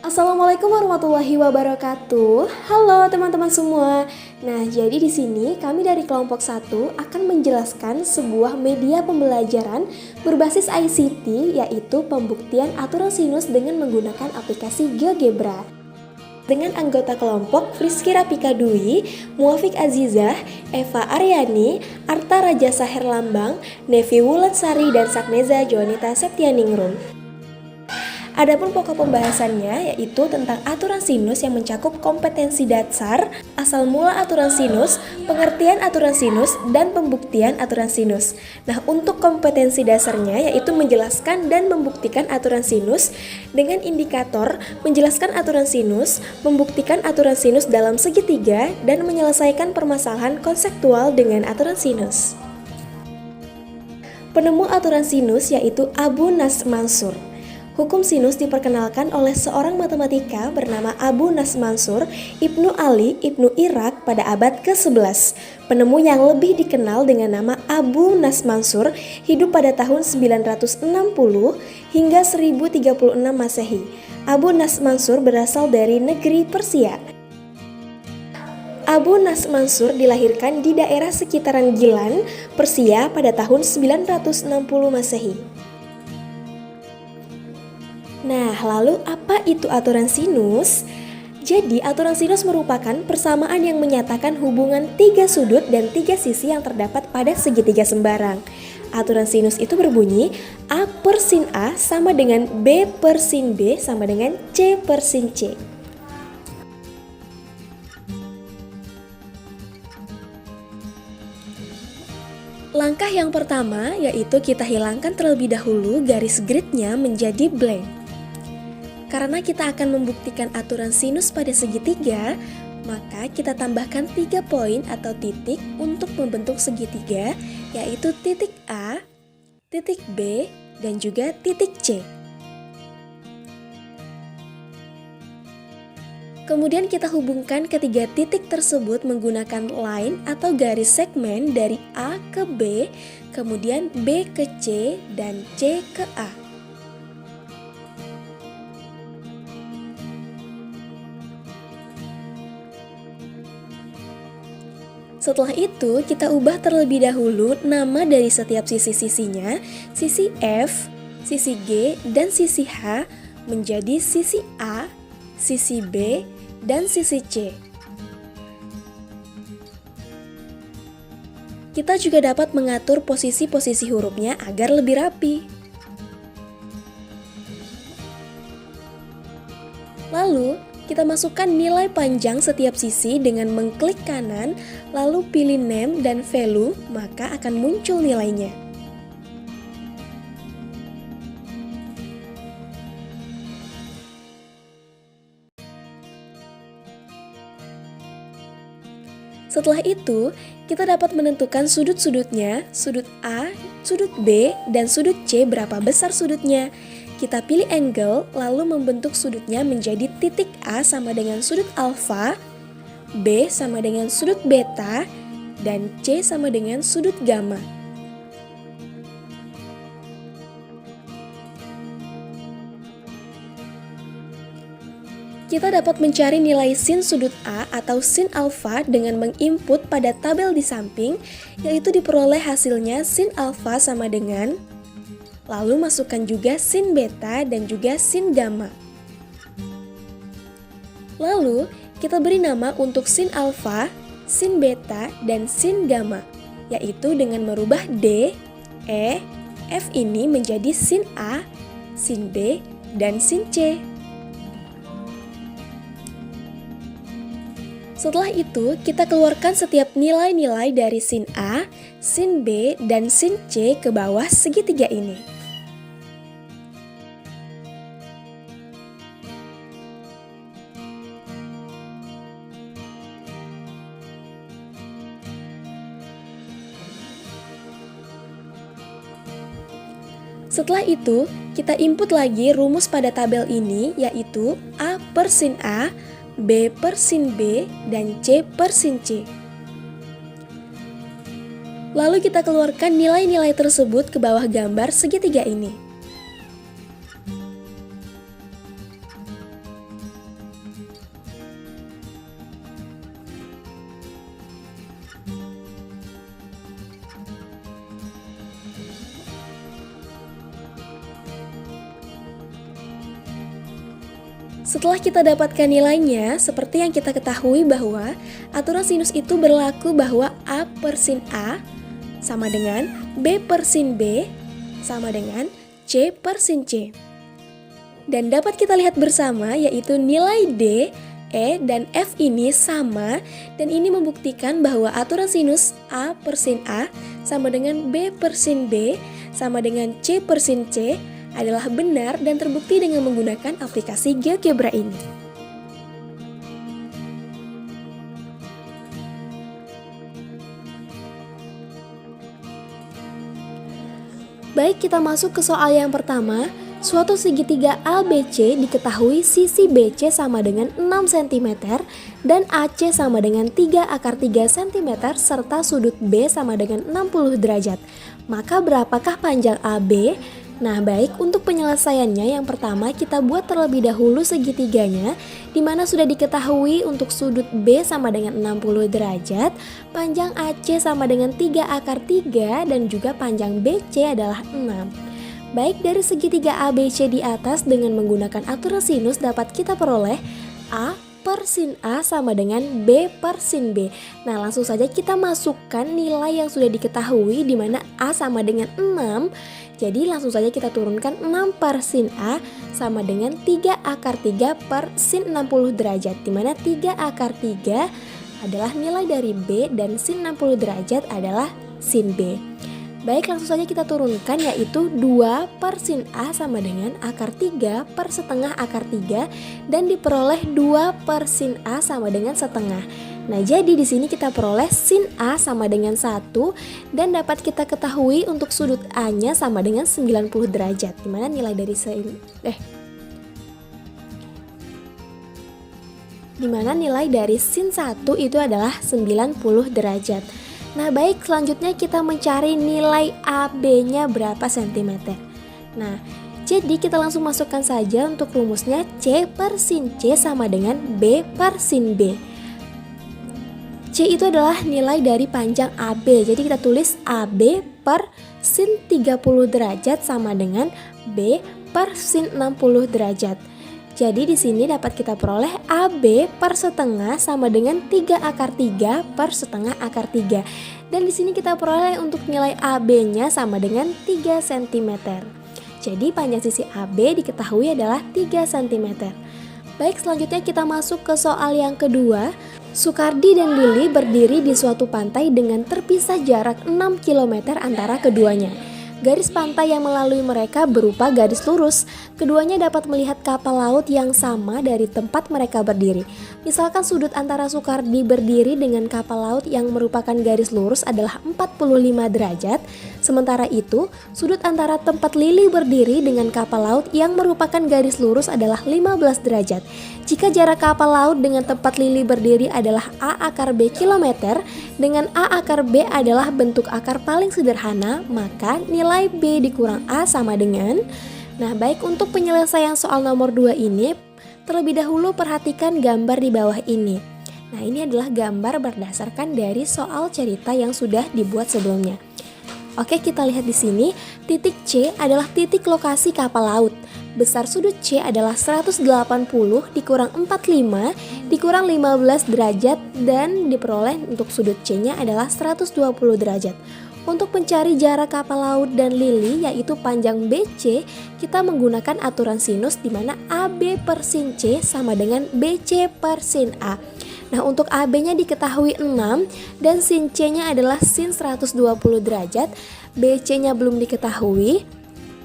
Assalamualaikum warahmatullahi wabarakatuh. Halo teman-teman semua. Nah, jadi di sini kami dari kelompok 1 akan menjelaskan sebuah media pembelajaran berbasis ICT, yaitu pembuktian aturan sinus dengan menggunakan aplikasi GeoGebra. Dengan anggota kelompok Rizky Rapika Dwi, Muafiq Azizah, Eva Aryani, Arta Rajasa Herlambang, Nevi Wulansari, dan Sakneza Joanita Septianingrum. Adapun pokok pembahasannya yaitu tentang aturan sinus yang mencakup kompetensi dasar, asal mula aturan sinus, pengertian aturan sinus, dan pembuktian aturan sinus. Nah, untuk kompetensi dasarnya yaitu menjelaskan dan membuktikan aturan sinus dengan indikator, menjelaskan aturan sinus, membuktikan aturan sinus dalam segitiga, dan menyelesaikan permasalahan konseptual dengan aturan sinus. Penemu aturan sinus yaitu Abu Nasr Mansur. Hukum sinus diperkenalkan oleh seorang matematika bernama Abu Nasr Mansur Ibnu Ali Ibnu Irak pada abad ke-11. Penemu yang lebih dikenal dengan nama Abu Nasr Mansur hidup pada tahun 960 hingga 1036 Masehi. Abu Nasr Mansur berasal dari negeri Persia. Abu Nasr Mansur dilahirkan di daerah sekitaran Gilan, Persia pada tahun 960 Masehi. Nah, lalu apa itu aturan sinus? Jadi, aturan sinus merupakan persamaan yang menyatakan hubungan 3 sudut dan 3 sisi yang terdapat pada segitiga sembarang. Aturan sinus itu berbunyi A per sin A sama dengan B per sin B sama dengan C per sin C. Langkah yang pertama yaitu kita hilangkan terlebih dahulu garis gridnya menjadi blank. Karena kita akan membuktikan aturan sinus pada segitiga, maka kita tambahkan 3 poin atau titik untuk membentuk segitiga, yaitu titik A, titik B, dan juga titik C. Kemudian kita hubungkan ketiga titik tersebut menggunakan line atau garis segmen dari A ke B, kemudian B ke C, dan C ke A. Setelah itu, kita ubah terlebih dahulu nama dari setiap sisi-sisinya, sisi F, sisi G, dan sisi H menjadi sisi A, sisi B, dan sisi C. Kita juga dapat mengatur posisi-posisi hurufnya agar lebih rapi. Lalu, kita masukkan nilai panjang setiap sisi dengan mengklik kanan, lalu pilih name dan value, maka akan muncul nilainya. Setelah itu, kita dapat menentukan sudut-sudutnya, sudut A, sudut B, dan sudut C berapa besar sudutnya. Kita pilih angle, lalu membentuk sudutnya menjadi titik A sama dengan sudut alfa, B sama dengan sudut beta, dan C sama dengan sudut gamma. Kita dapat mencari nilai sin sudut A atau sin alfa dengan menginput pada tabel di samping, yaitu diperoleh hasilnya sin alfa sama dengan, lalu masukkan juga sin beta dan juga sin gamma. Lalu, kita beri nama untuk sin alfa, sin beta, dan sin gamma, yaitu dengan merubah D, E, F ini menjadi sin A, sin B, dan sin C. Setelah itu, kita keluarkan setiap nilai-nilai dari sin A, sin B, dan sin C ke bawah segitiga ini. Setelah itu, kita input lagi rumus pada tabel ini, yaitu A per sin A, B per sin B, dan C per sin C. Lalu kita keluarkan nilai-nilai tersebut ke bawah gambar segitiga ini. Setelah kita dapatkan nilainya, seperti yang kita ketahui bahwa aturan sinus itu berlaku bahwa A per sin A sama dengan B per sin B sama dengan C per sin C. Dan dapat kita lihat bersama yaitu nilai D, E, dan F ini sama, dan ini membuktikan bahwa aturan sinus A per sin A sama dengan B per sin B sama dengan C per sin C adalah benar dan terbukti dengan menggunakan aplikasi GeoGebra ini. Baik, kita masuk ke soal yang pertama. Suatu segitiga ABC diketahui sisi BC sama dengan 6 cm dan AC sama dengan 3 akar 3 cm serta sudut B sama dengan 60 derajat. Maka berapakah panjang AB? Nah, baik, untuk penyelesaiannya yang pertama kita buat terlebih dahulu segitiganya, di mana sudah diketahui untuk sudut B sama dengan 60 derajat, panjang AC sama dengan 3 akar 3 dan juga panjang BC adalah 6. Baik, dari segitiga ABC di atas dengan menggunakan aturan sinus dapat kita peroleh A per sin A sama dengan B per sin B. Nah, langsung saja kita masukkan nilai yang sudah diketahui di mana A sama dengan 6. Jadi langsung saja kita turunkan 6 per sin A sama dengan 3 akar 3 per sin 60 derajat, di mana 3 akar 3 adalah nilai dari B dan sin 60 derajat adalah sin B. Baik, langsung saja kita turunkan yaitu 2 per sin A sama dengan akar 3 per setengah akar 3 dan diperoleh 2 per sin A sama dengan setengah. Nah, jadi di sini kita peroleh sin A sama dengan 1 dan dapat kita ketahui untuk sudut A-nya sama dengan 90 derajat. Dimana nilai dari dimana nilai dari sin 1 itu adalah 90 derajat. Nah, baik, selanjutnya kita mencari nilai AB-nya berapa sentimeter. Nah, jadi kita langsung masukkan saja untuk rumusnya C per sin C sama dengan B per sin B. C itu adalah nilai dari panjang AB, jadi kita tulis AB per sin 30 derajat sama dengan B per sin 60 derajat. Jadi di sini dapat kita peroleh AB per setengah sama dengan 3 akar 3 per setengah akar 3. Dan di sini kita peroleh untuk nilai AB-nya sama dengan 3 cm. Jadi panjang sisi AB diketahui adalah 3 cm. Baik, selanjutnya kita masuk ke soal yang kedua. Sukardi dan Lili berdiri di suatu pantai dengan terpisah jarak 6 km antara keduanya. Garis pantai yang melalui mereka berupa garis lurus. Keduanya dapat melihat kapal laut yang sama dari tempat mereka berdiri. Misalkan sudut antara Sukardi berdiri dengan kapal laut yang merupakan garis lurus adalah 45 derajat. Sementara itu, sudut antara tempat Lili berdiri dengan kapal laut yang merupakan garis lurus adalah 15 derajat. Jika jarak kapal laut dengan tempat Lili berdiri adalah A akar B kilometer, dengan A akar B adalah bentuk akar paling sederhana, maka nilai B dikurang A sama dengan. Nah, baik, untuk penyelesaian soal nomor 2 ini, terlebih dahulu perhatikan gambar di bawah ini. Nah, ini adalah gambar berdasarkan dari soal cerita yang sudah dibuat sebelumnya. Oke, kita lihat di sini, titik C adalah titik lokasi kapal laut. Besar sudut C adalah 180 dikurang 45 dikurang 15 derajat dan diperoleh untuk sudut C-nya adalah 120 derajat. Untuk mencari jarak kapal laut dan Lili yaitu panjang BC, kita menggunakan aturan sinus di mana AB per sin C sama dengan BC per sin A. Nah, untuk AB-nya diketahui 6 dan sin C-nya adalah sin 120 derajat, BC-nya belum diketahui.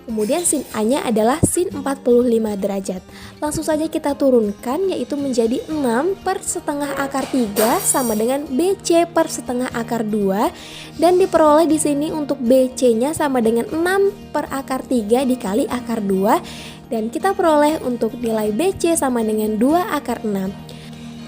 Kemudian sin A-nya adalah sin 45 derajat. Langsung saja kita turunkan yaitu menjadi 6 per setengah akar 3 sama dengan BC per setengah akar 2 dan diperoleh di sini untuk BC-nya sama dengan 6 per akar 3 dikali akar 2 dan kita peroleh untuk nilai BC sama dengan 2 akar 6.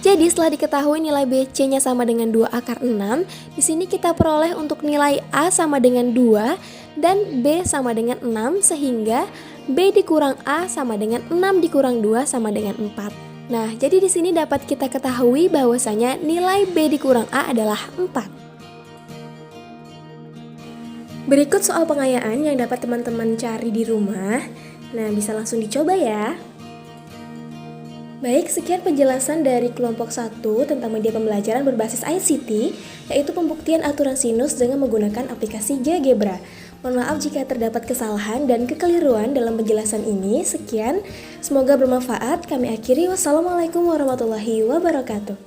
Jadi setelah diketahui nilai BC-nya sama dengan 2 akar 6, di sini kita peroleh untuk nilai A sama dengan 2 dan B sama dengan 6 sehingga B dikurang A sama dengan 6 dikurang 2 sama dengan 4. Nah, jadi di sini dapat kita ketahui bahwasanya nilai B dikurang A adalah 4. Berikut soal pengayaan yang dapat teman-teman cari di rumah. Nah, bisa langsung dicoba ya. Baik, sekian penjelasan dari kelompok 1 tentang media pembelajaran berbasis ICT, yaitu pembuktian aturan sinus dengan menggunakan aplikasi GeoGebra. Mohon maaf jika terdapat kesalahan dan kekeliruan dalam penjelasan ini. Sekian, semoga bermanfaat. Kami akhiri. Wassalamualaikum warahmatullahi wabarakatuh.